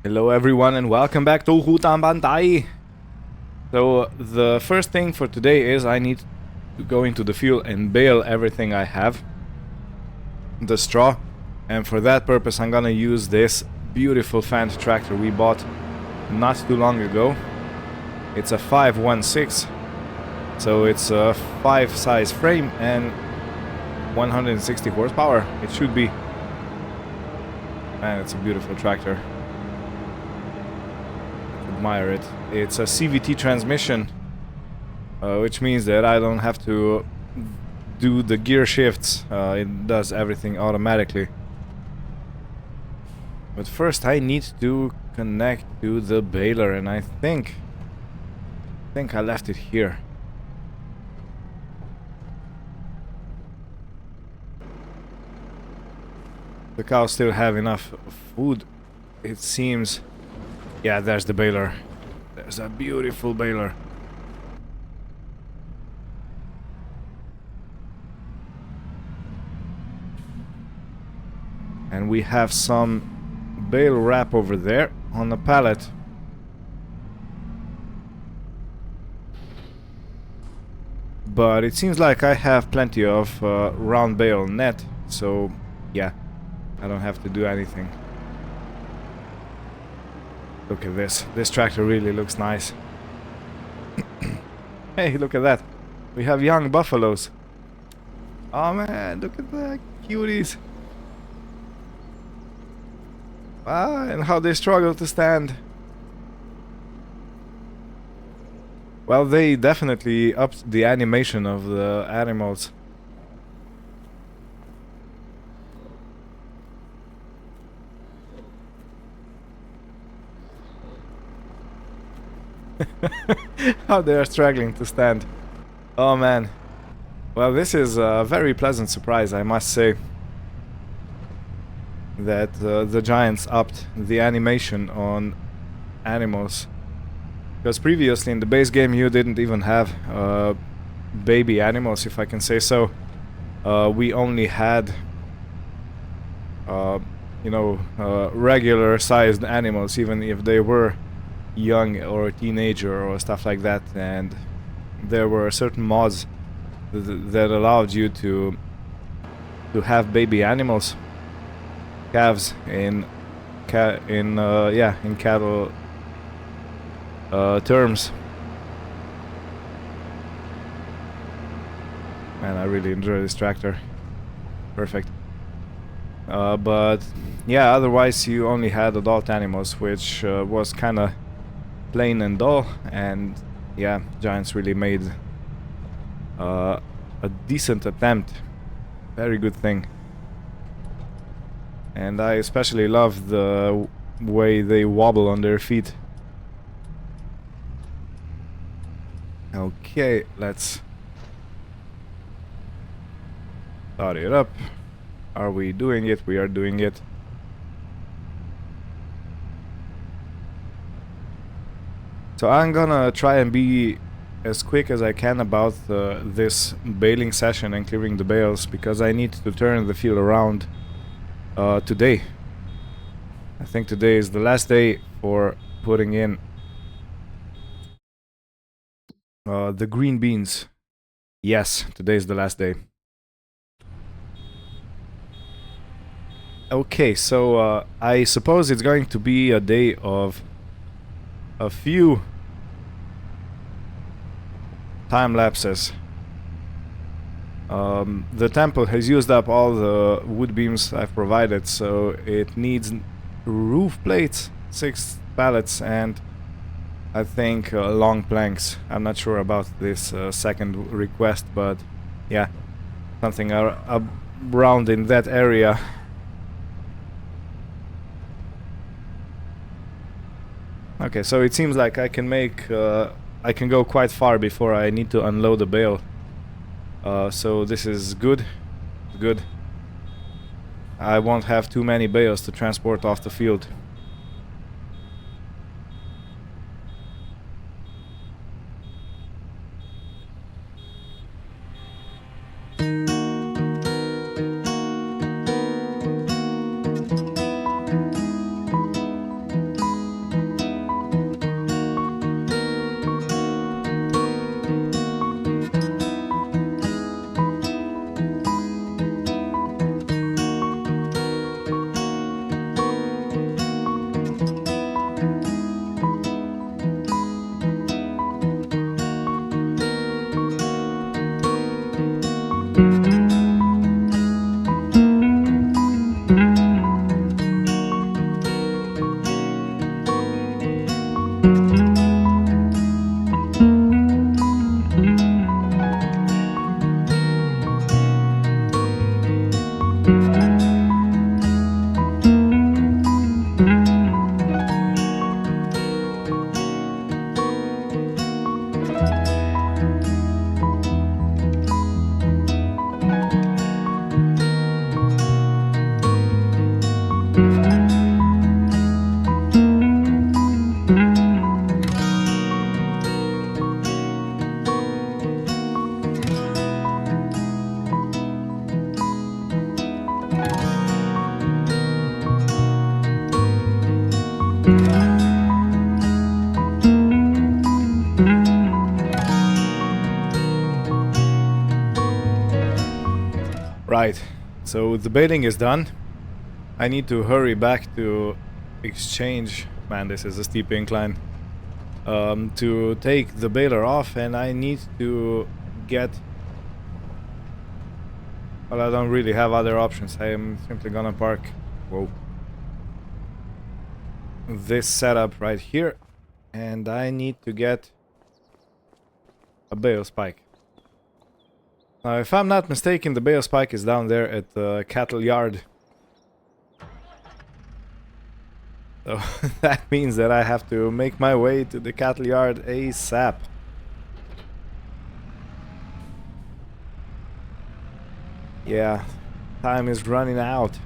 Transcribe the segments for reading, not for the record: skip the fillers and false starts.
Hello everyone and welcome back to Hutan Pantai. So the first thing for today is I need to go into the field and bale everything I have, the straw, and for that purpose I'm gonna use this beautiful Fendt tractor we bought not too long ago. It's a 516, so it's a 5 size frame and 160 horsepower. It should be. Man, it's a beautiful tractor. Admire it. It's a CVT transmission, which means that I don't have to do the gear shifts. It does everything automatically. But first I need to connect to the baler, and I think I left it here. The cows still have enough food, it seems. Yeah, there's the baler. There's a beautiful baler. And we have some bale wrap over there on the pallet. But it seems like I have plenty of round bale net, so yeah, I don't have to do anything. Look at this. This tractor really looks nice. Hey, look at that. We have young buffaloes. Oh man, look at the cuties. Ah, and how they struggle to stand. Well, they definitely upped the animation of the animals. How they are struggling to stand. Oh man. Well, this is a very pleasant surprise, I must say, that the Giants upped the animation on animals. Because previously in the base game you didn't even have baby animals, if I can say so. We only had regular sized animals, even if they were young or a teenager or stuff like that, and there were certain mods that allowed you to have baby animals, calves in cattle terms. Man, I really enjoy this tractor. Perfect. But yeah, otherwise you only had adult animals, which was kind of plain and dull, and yeah, Giants really made a decent attempt. Very good thing. And I especially love the way they wobble on their feet. Okay, let's start it up. Are we doing it? We are doing it. So I'm gonna try and be as quick as I can about this baling session and clearing the bales, because I need to turn the field around today. I think today is the last day for putting in the green beans. Yes, today is the last day. Okay, so I suppose it's going to be a day of a few time lapses. The temple has used up all the wood beams I've provided, so it needs roof plates, 6 pallets, and I think long planks. I'm not sure about this second request, but yeah, something around in that area. Okay, so it seems like I can I can go quite far before I need to unload the bale. So this is good. Good. I won't have too many bales to transport off the field. Right, so the baling is done. I need to hurry back to exchange. Man, this is a steep incline. To take the baler off, and I need to get... Well, I don't really have other options. I am simply gonna park... Whoa. This setup right here. And I need to get a bale spike. Now, if I'm not mistaken, the bale spike is down there at the cattle yard. So that means that I have to make my way to the cattle yard ASAP. Yeah, time is running out.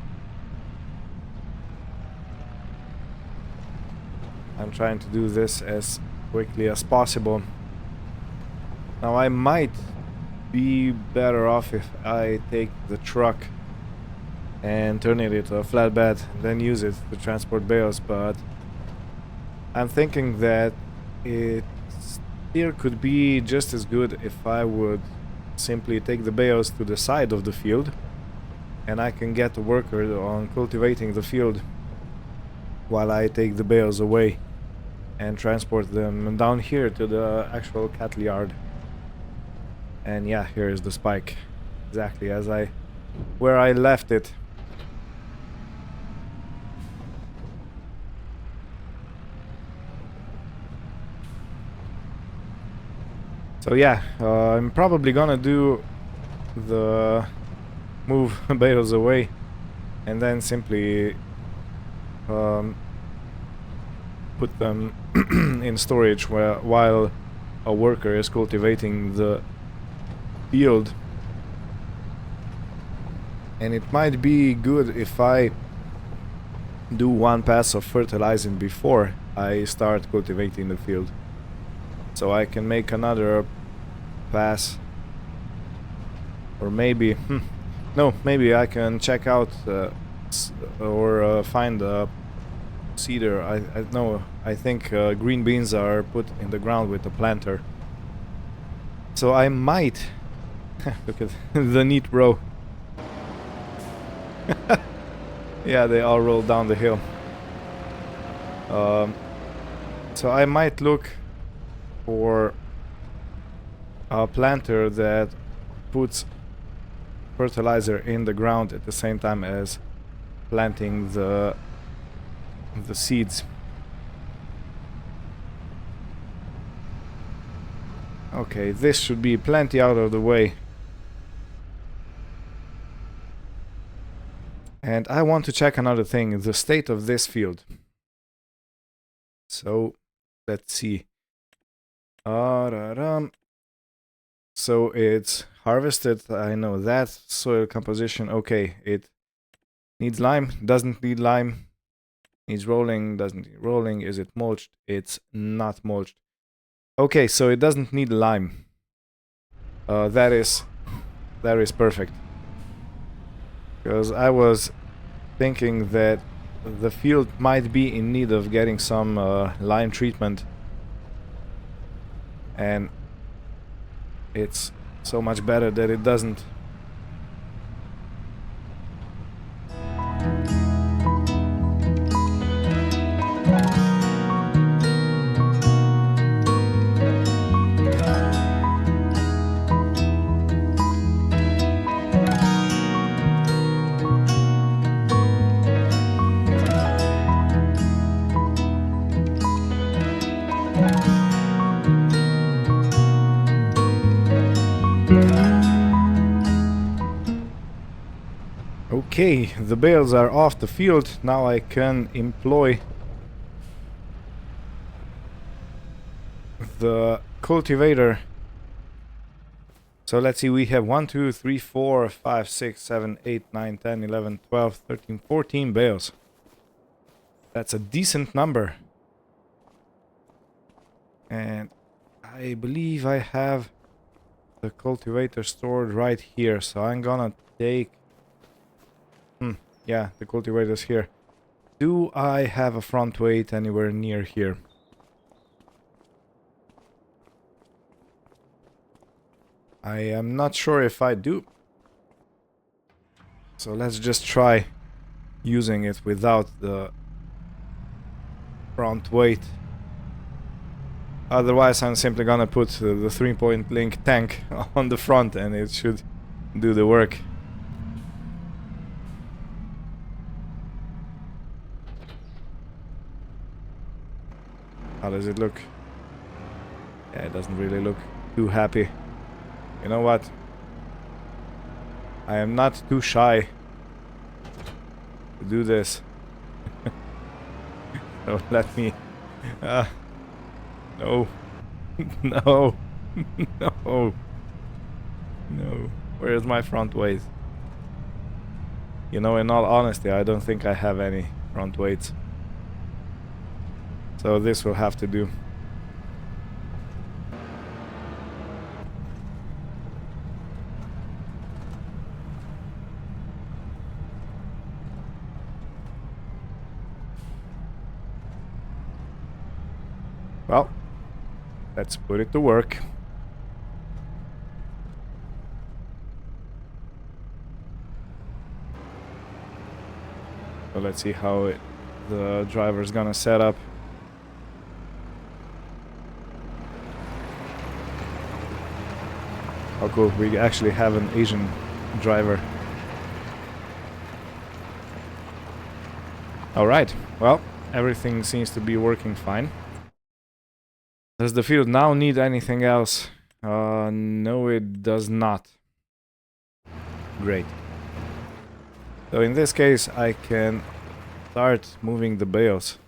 I'm trying to do this as quickly as possible. Now, I might be better off if I take the truck and turn it into a flatbed, then use it to transport bales, but I'm thinking that it still could be just as good if I would simply take the bales to the side of the field, and I can get a worker on cultivating the field while I take the bales away and transport them down here to the actual cattle yard. And yeah, here is the spike, exactly as where I left it. So yeah, I'm probably gonna do the move bales away and then simply put them in storage while a worker is cultivating the field. And it might be good if I do one pass of fertilizing before I start cultivating the field, so I can make another pass. Or maybe no, maybe I can check out or find a seeder. I think green beans are put in the ground with a planter, so I might look at the neat row. Yeah, they all roll down the hill. So I might look for a planter that puts fertilizer in the ground at the same time as planting the seeds. Okay, this should be plenty out of the way. And I want to check another thing, the state of this field. So, let's see. So it's harvested, I know that. Soil composition, okay. It needs lime, doesn't need lime. Needs rolling, doesn't need rolling. Is it mulched? It's not mulched. Okay, so it doesn't need lime. That is perfect. Because I was thinking that the field might be in need of getting some lime treatment. And it's so much better that it doesn't. Okay, the bales are off the field. Now I can employ the cultivator. So let's see, we have 1, 2, 3, 4, 5, 6, 7, 8, 9, 10, 11, 12, 13, 14 bales. That's a decent number. And I believe I have the cultivator stored right here. So I'm gonna take... yeah, the cultivator's here. Do I have a front weight anywhere near here? I am not sure if I do. So let's just try using it without the front weight. Otherwise I'm simply gonna put the 3-point link tank on the front and it should do the work. How does it look? Yeah, it doesn't really look too happy. You know what? I am not too shy to do this. So let me... no. No. No. No. Where's my front weight? You know, in all honesty, I don't think I have any front weights. So this will have to do. Well, let's put it to work. So let's see how the driver's gonna set up. Oh cool, we actually have an Asian driver. Alright, well, everything seems to be working fine. Does the field now need anything else? No, it does not. Great. So in this case, I can start moving the bales.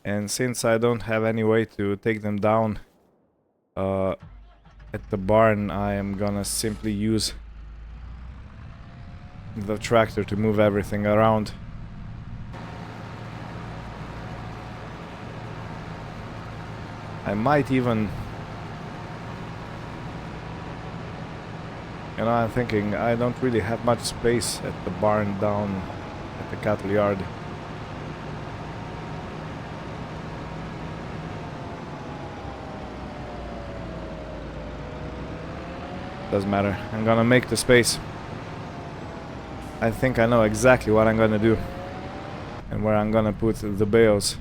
And since I don't have any way to take them down at the barn, I am gonna simply use the tractor to move everything around. I might even... You know, I'm thinking I don't really have much space at the barn down at the cattle yard. Doesn't matter. I'm gonna make the space. I think I know exactly what I'm gonna do and where I'm gonna put the bales.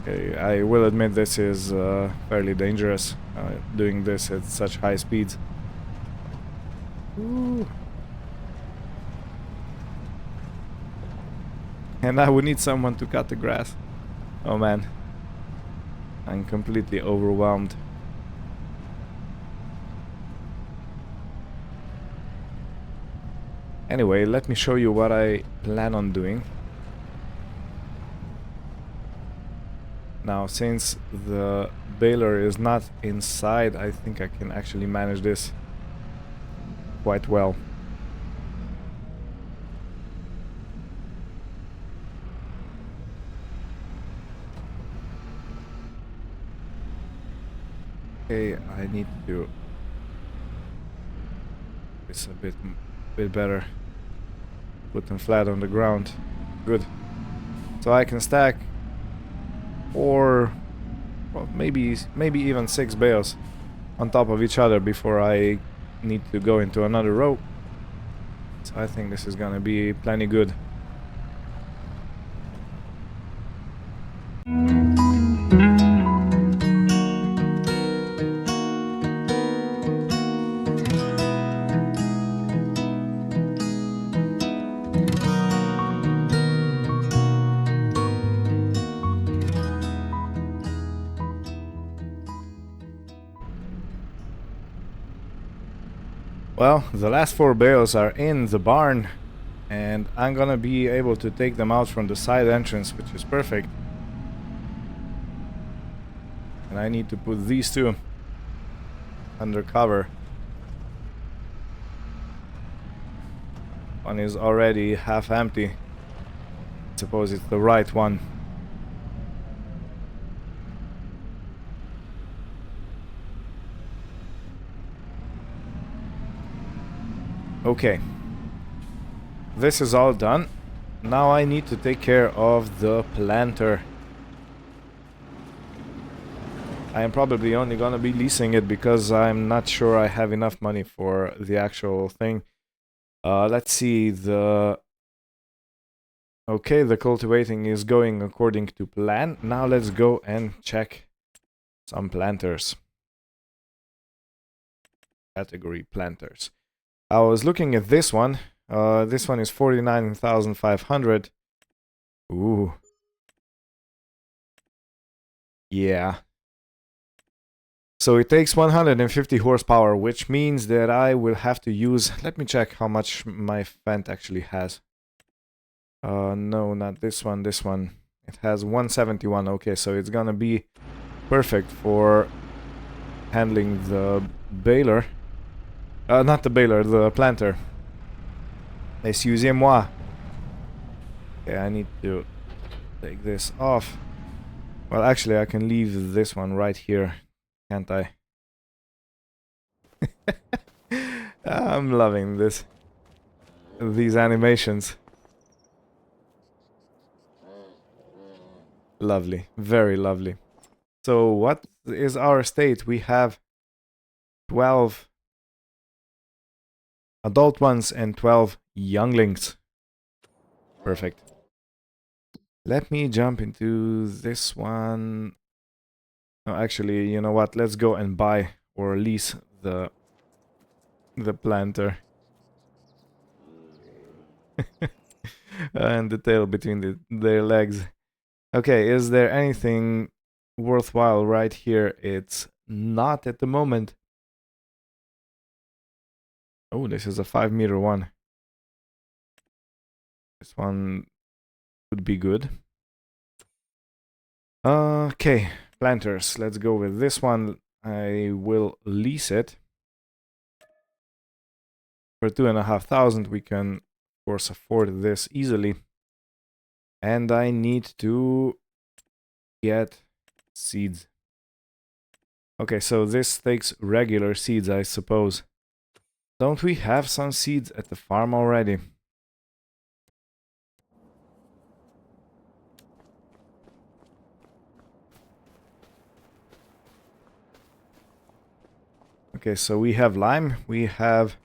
Okay, I will admit this is fairly dangerous, doing this at such high speeds. Ooh. And I would need someone to cut the grass. Oh man, I'm completely overwhelmed. Anyway, let me show you what I plan on doing. Now, since the baler is not inside, I think I can actually manage this quite well. Okay, I need to... It's a bit better. Put them flat on the ground. Good. So I can stack 4, well, maybe even 6 bales on top of each other before I need to go into another row. So I think this is gonna be plenty good. Well, the last 4 bales are in the barn, and I'm gonna be able to take them out from the side entrance, which is perfect. And I need to put these 2 under cover. One is already half empty. I suppose it's the right one. Okay, this is all done. Now I need to take care of the planter. I am probably only gonna be leasing it because I'm not sure I have enough money for the actual thing. Let's see, okay, the cultivating is going according to plan. Now let's go and check some planters. Category planters. I was looking at this one. This one is 49,500. Ooh. Yeah. So it takes 150 horsepower, which means that I will have to use... Let me check how much my Fendt actually has. No, not this one, this one. It has 171. Okay, so it's gonna be perfect for handling the baler. Not the baler, the planter. Excusez-moi. Okay, I need to take this off. Well, actually, I can leave this one right here, can't I? I'm loving this. These animations. Lovely, very lovely. So what is our state? We have 12 adult ones and 12 younglings. Perfect. Let me jump into this one. No, actually, you know what? Let's go and buy or lease the planter. And the tail between their legs. Okay, is there anything worthwhile right here? It's not at the moment. Oh, this is a 5-meter one. This one would be good. Okay, planters. Let's go with this one. I will lease it. For 2,500 we can, of course, afford this easily. And I need to get seeds. Okay, so this takes regular seeds, I suppose. Don't we have some seeds at the farm already? Okay, so we have lime, we have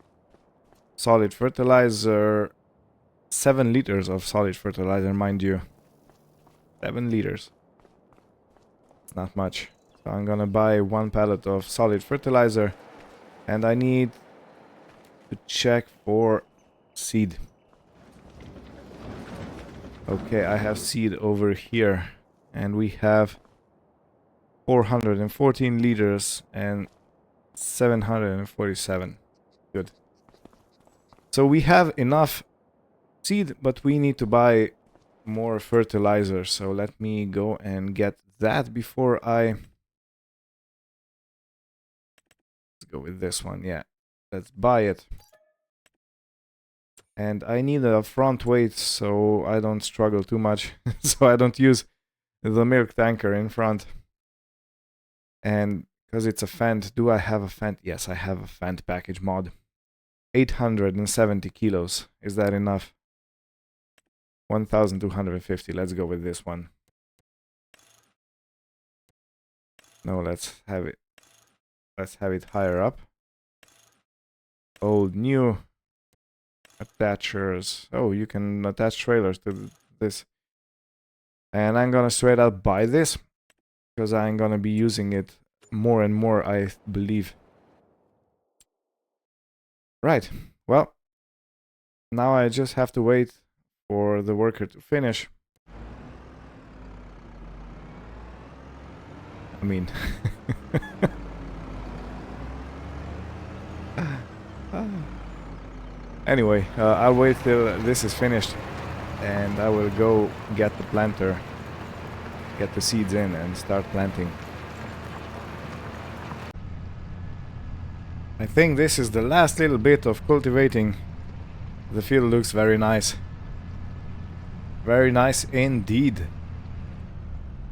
solid fertilizer, 7 liters of solid fertilizer, mind you. 7 liters. It's not much. So I'm gonna buy 1 pallet of solid fertilizer, and I need to check for seed. Okay, I have seed over here, and we have 414 liters and 747. Good. So we have enough seed, but we need to buy more fertilizer. So let me go and get that before I... Let's go with this one, yeah. Let's buy it. And I need a front weight so I don't struggle too much. So I don't use the milk tanker in front. And because it's a Fendt, do I have a Fendt? Yes, I have a Fendt package mod. 870 kilos. Is that enough? 1,250. Let's go with this one. No, let's have it. Let's have it higher up. Old, new. Attachers. Oh, you can attach trailers to this. And I'm gonna straight up buy this, because I'm gonna be using it more and more, I believe. Right. Well, now I just have to wait for the worker to finish. I mean... Anyway, I'll wait till this is finished, and I will go get the planter, get the seeds in, and start planting. I think this is the last little bit of cultivating. The field looks very nice. Very nice indeed.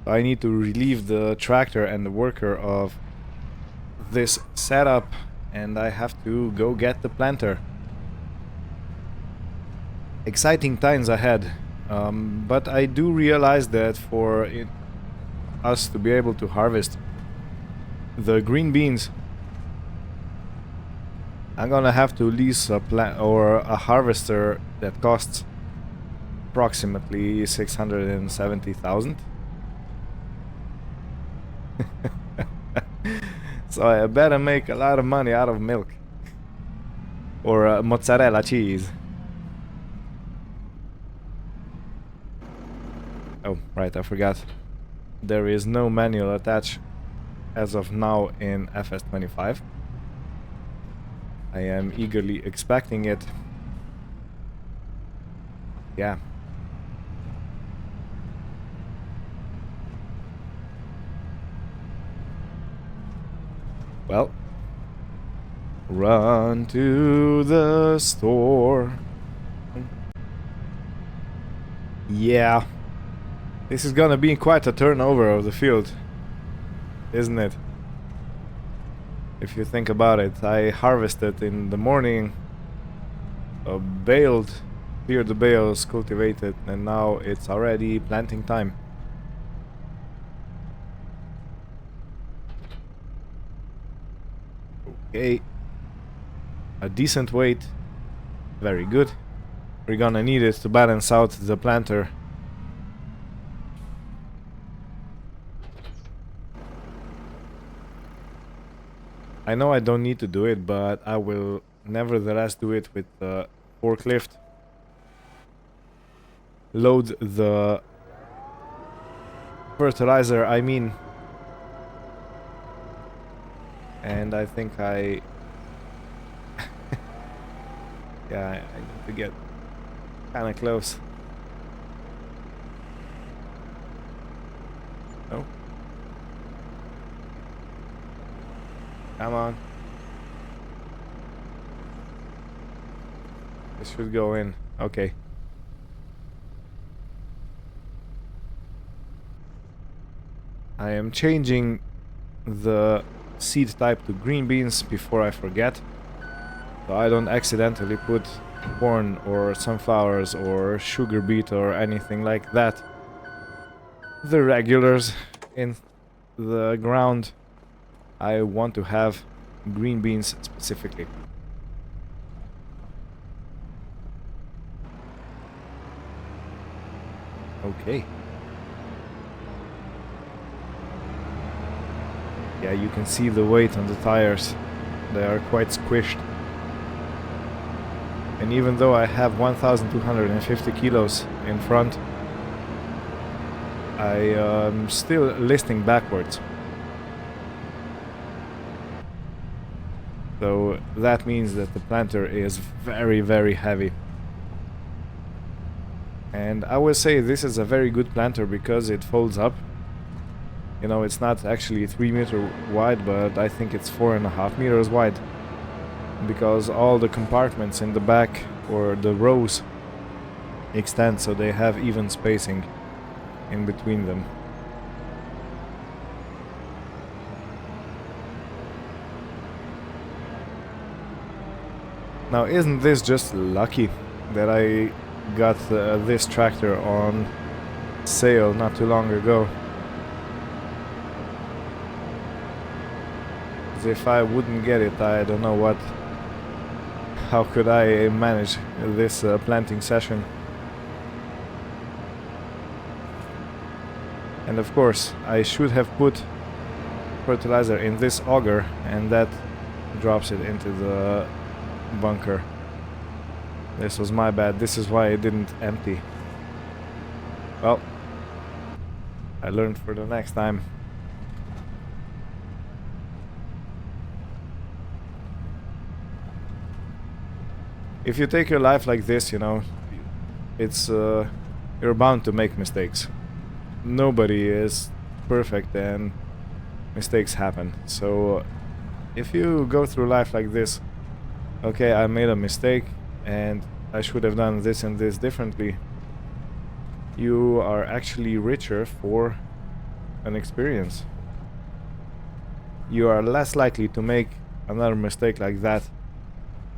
I need to relieve the tractor and the worker of this setup, and I have to go get the planter. Exciting times ahead, but I do realize that for us to be able to harvest the green beans, I'm gonna have to lease a a harvester that costs approximately 670,000. So I better make a lot of money out of milk. Or mozzarella cheese. Oh, right, I forgot. There is no manual attach as of now in FS25. I am eagerly expecting it. Yeah. Well, run to the store. Yeah. This is gonna be quite a turnover of the field, isn't it? If you think about it, I harvested in the morning, baled, cleared the bales, cultivated, and now it's already planting time. Okay. A decent weight. Very good. We're gonna need it to balance out the planter. I know I don't need to do it, but I will nevertheless do it with the forklift. Load the fertilizer, I mean. And I think yeah, I need to get kind of close. Oh. Come on. This should go in. Okay. I am changing the seed type to green beans before I forget, so I don't accidentally put corn or sunflowers or sugar beet or anything like that, the regulars, in the ground. I want to have green beans specifically. Okay. Yeah, you can see the weight on the tires. They are quite squished. And even though I have 1,250 kilos in front, I am still listing backwards. So that means that the planter is very, very heavy. And I will say this is a very good planter because it folds up. You know, it's not actually 3 meters wide, but I think it's 4.5 meters wide. Because all the compartments in the back, or the rows, extend so they have even spacing in between them. Now, isn't this just lucky that I got this tractor on sale not too long ago? If I wouldn't get it, I don't know what. How could I manage this planting session? And of course, I should have put fertilizer in this auger, and that drops it into the bunker. This was my bad. This is why it didn't empty. Well, I learned for the next time. If you take your life like this, you know, it's you're bound to make mistakes. Nobody is perfect and mistakes happen. So if you go through life like this, okay, I made a mistake and I should have done this and this differently, you are actually richer for an experience. You are less likely to make another mistake like that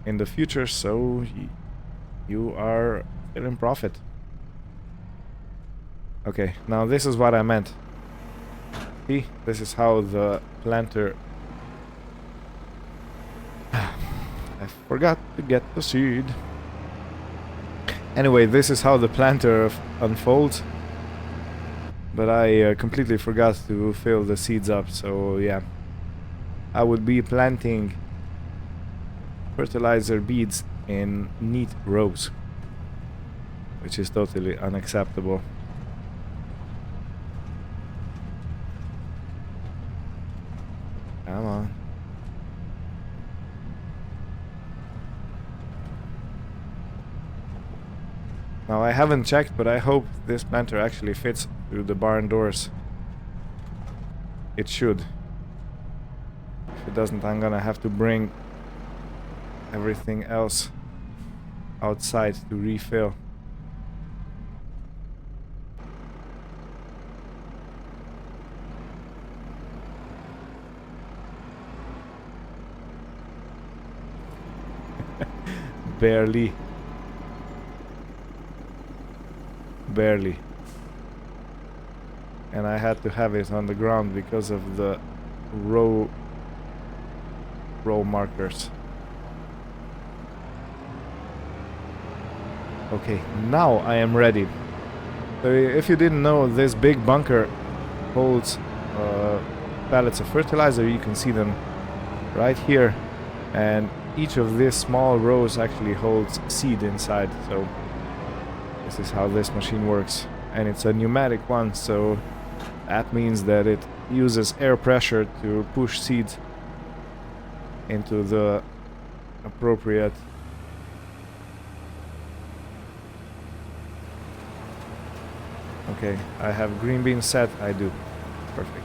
in the future, so you are still in profit. Okay, now this is what I meant. See, this is how the planter... I forgot to get the seed. Anyway, this is how the planter unfolds. But I completely forgot to fill the seeds up, so yeah. I would be planting fertilizer beads in neat rows, which is totally unacceptable. Come on. Now I haven't checked, but I hope this planter actually fits through the barn doors. It should. If it doesn't, I'm gonna have to bring everything else outside to refill. Barely. Barely. And I had to have it on the ground because of the row markers. Okay, now I am ready. So if you didn't know, this big bunker holds pallets of fertilizer. You can see them right here, and each of these small rows actually holds seed inside. So this is how this machine works, and it's a pneumatic one, so that means that it uses air pressure to push seeds into the appropriate Okay, I have green beans set. I do. Perfect.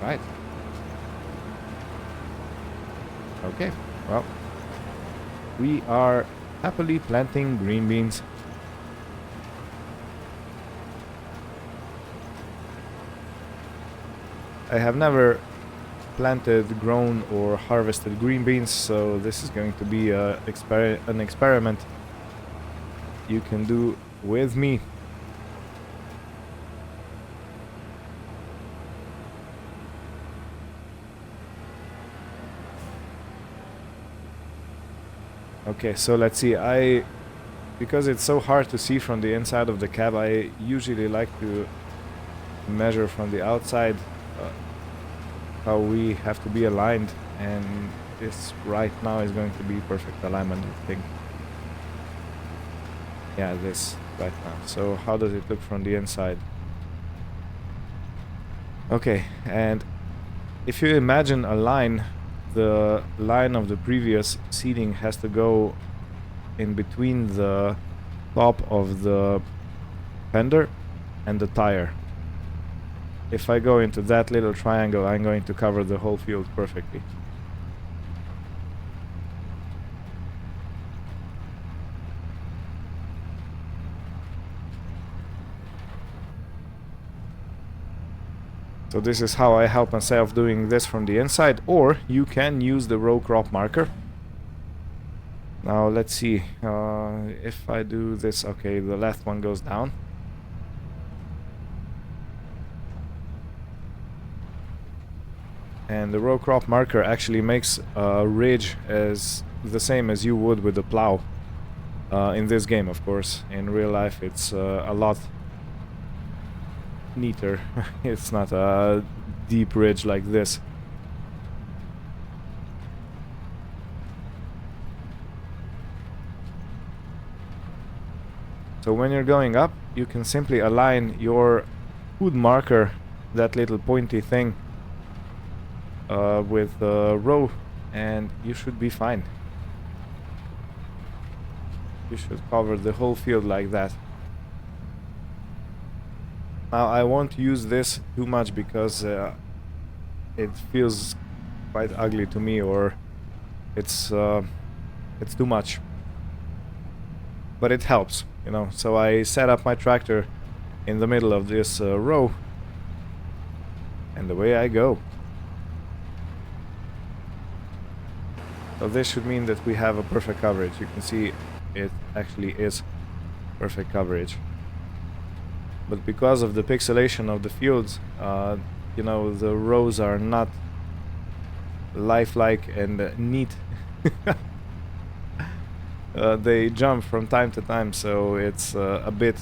Right. Okay, well, we are happily planting green beans. I have never planted, grown, or harvested green beans, so this is going to be an experiment you can do with me. Okay, so let's see. Because it's so hard to see from the inside of the cab, I usually like to measure from the outside how we have to be aligned, and this right now is going to be perfect alignment, I think. Yeah, this right now. So how does it look from the inside? Okay, and if you imagine a line, the line of the previous seating has to go in between the top of the fender and the tire. If I go into that little triangle, I'm going to cover the whole field perfectly. So this is how I help myself doing this from the inside, or you can use the row crop marker. Now let's see, if I do this, okay, the left one goes down. And the row crop marker actually makes a ridge as the same as you would with the plow. In this game, of course. In real life, it's a lot neater. It's not a deep ridge like this. So when you're going up, you can simply align your hood marker, that little pointy thing, with the row, and you should be fine. You should cover the whole field like that. Now I won't use this too much because it feels quite ugly to me, or it's too much. But it helps, you know. So I set up my tractor in the middle of this row, and away I go. So this should mean that we have a perfect coverage. You can see it actually is perfect coverage. But because of the pixelation of the fields, you know, the rows are not lifelike and neat. They jump from time to time, so it's a bit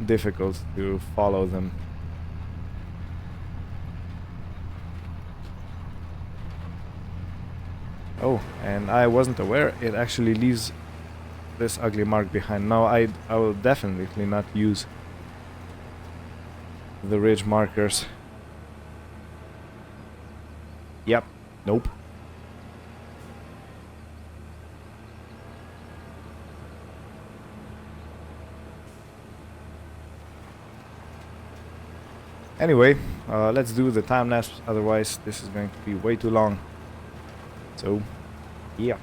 difficult to follow them. Oh, and I wasn't aware it actually leaves this ugly mark behind. Now I will definitely not use the ridge markers. Yep. Nope. Anyway, let's do the time lapse, otherwise this is going to be way too long. So, yeah.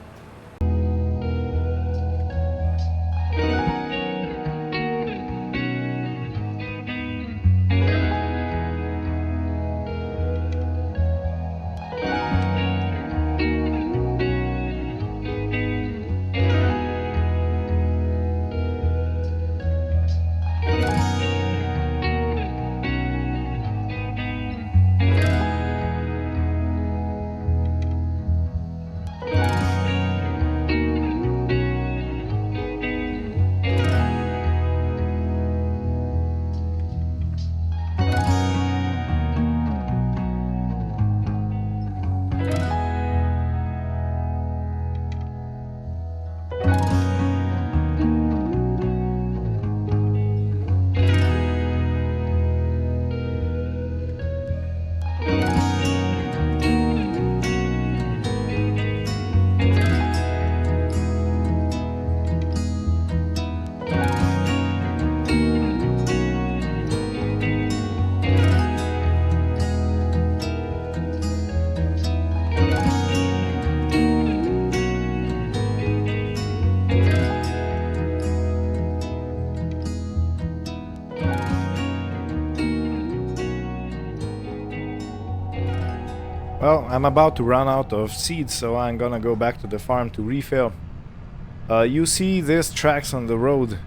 Well, I'm about to run out of seeds, so I'm gonna go back to the farm to refill. You see these tracks on the road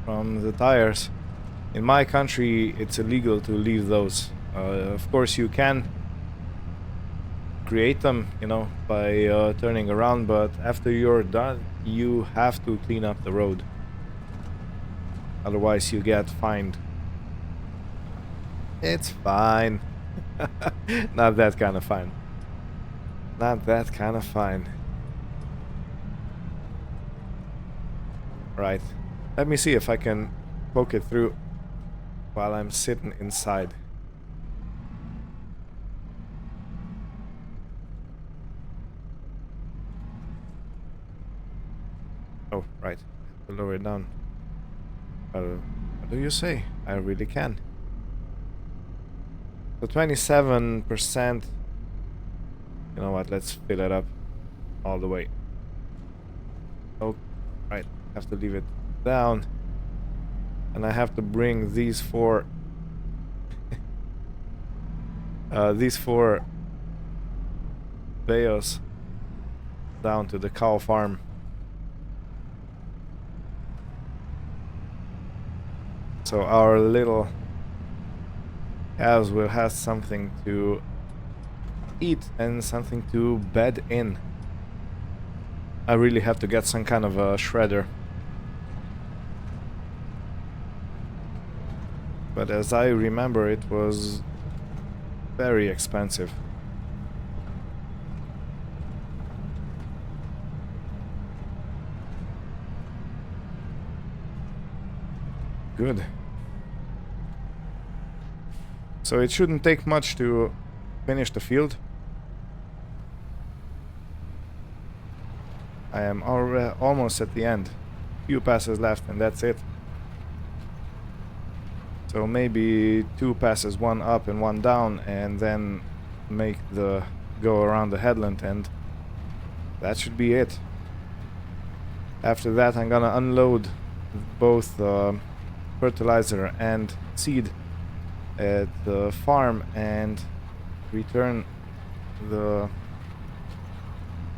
from the tires. In my country, it's illegal to leave those. Of course, you can create them, you know, by turning around, but after you're done, you have to clean up the road. Otherwise, you get fined. It's fine. Not that kind of fine. Not that kind of fine. Right. Let me see if I can poke it through while I'm sitting inside. Oh, right. Lower it down. What do you say? I really can. So 27%. You know what? Let's fill it up all the way. Oh, right. Have to leave it down. And I have to bring these four bales down to the cow farm. So our little cows will have something to eat and something to bed in. I really have to get some kind of a shredder. But as I remember, it was very expensive. Good. So it shouldn't take much to finish the field. I am almost at the end. Few passes left and that's it. So maybe 2 passes, 1 up and 1 down, and then make the go around the headland, and that should be it. After that I'm gonna unload both fertilizer and seed at the farm and return the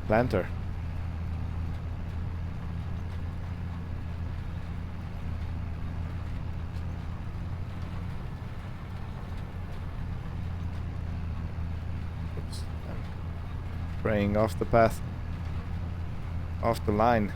planter. Spraying off the path. Off the line.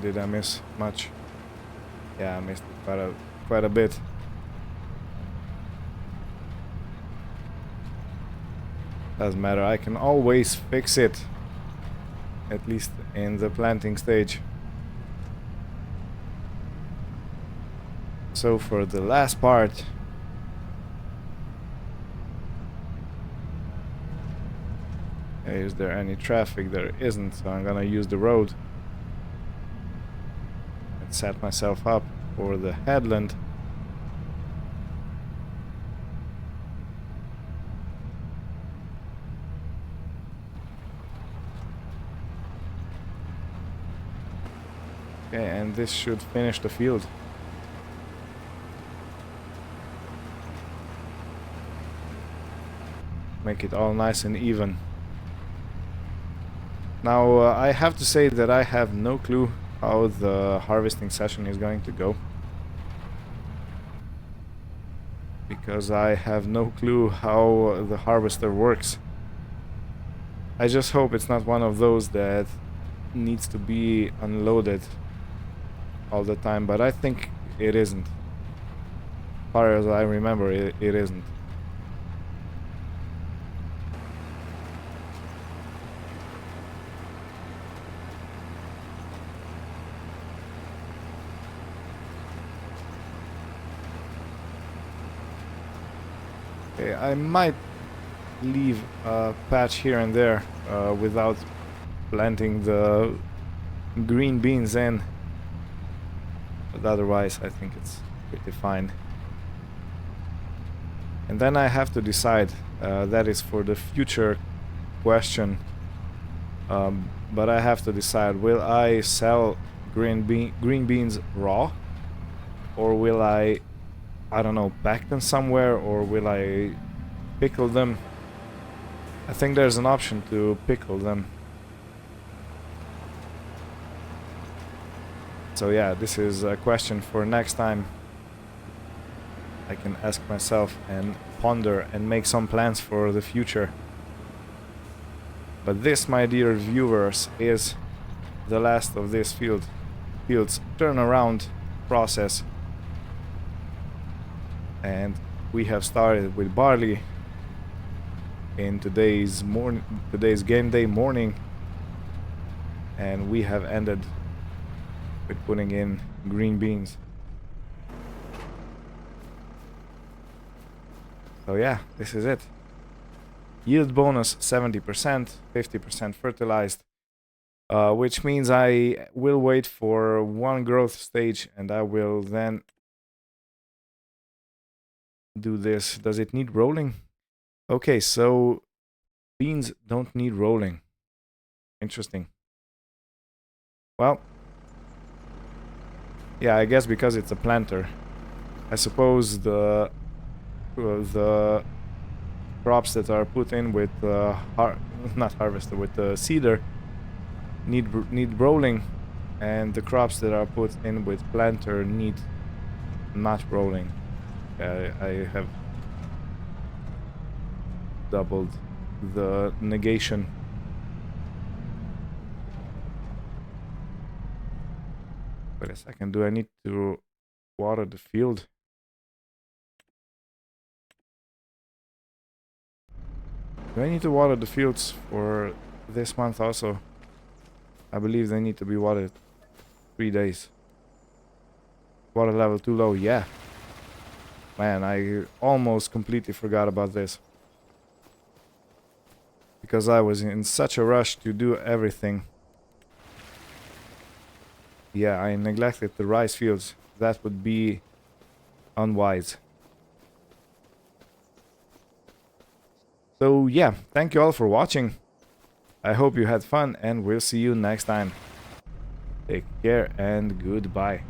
Did I miss much? Yeah, I missed quite a bit. Doesn't matter, I can always fix it. At least in the planting stage. So for the last part, is there any traffic? There isn't, so I'm gonna use the road. Set myself up for the headland. Okay, and this should finish the field. Make it all nice and even. Now I have to say that I have no clue how the harvesting session is going to go, because I have no clue how the harvester works. I just hope it's not one of those that needs to be unloaded all the time, but I think it isn't. As far as I remember, it isn't. Okay, I might leave a patch here and there without planting the green beans in, but otherwise I think it's pretty fine. And then I have to decide, that is for the future question, but I have to decide, will I sell green beans raw, or will I don't know, pack them somewhere, or will I pickle them? I think there's an option to pickle them. So yeah, this is a question for next time. I can ask myself and ponder and make some plans for the future. But this, my dear viewers, is the last of this field's turnaround process. And we have started with barley in today's game day morning, and we have ended with putting in green beans. So yeah, this is it. Yield bonus 70%, 50% fertilized, which means I will wait for one growth stage and I will then do this. Does it need rolling? Okay, so beans don't need rolling. Interesting. Well, yeah, I guess because it's a planter. I suppose the crops that are put in with not harvester, with the seeder need rolling, and the crops that are put in with planter need not rolling. I have doubled the negation. Wait a second, do I need to water the field? Do I need to water the fields for this month also? I believe they need to be watered 3 days. Water level too low, yeah. Man, I almost completely forgot about this. Because I was in such a rush to do everything. Yeah, I neglected the rice fields. That would be unwise. So yeah, thank you all for watching. I hope you had fun, and we'll see you next time. Take care and goodbye.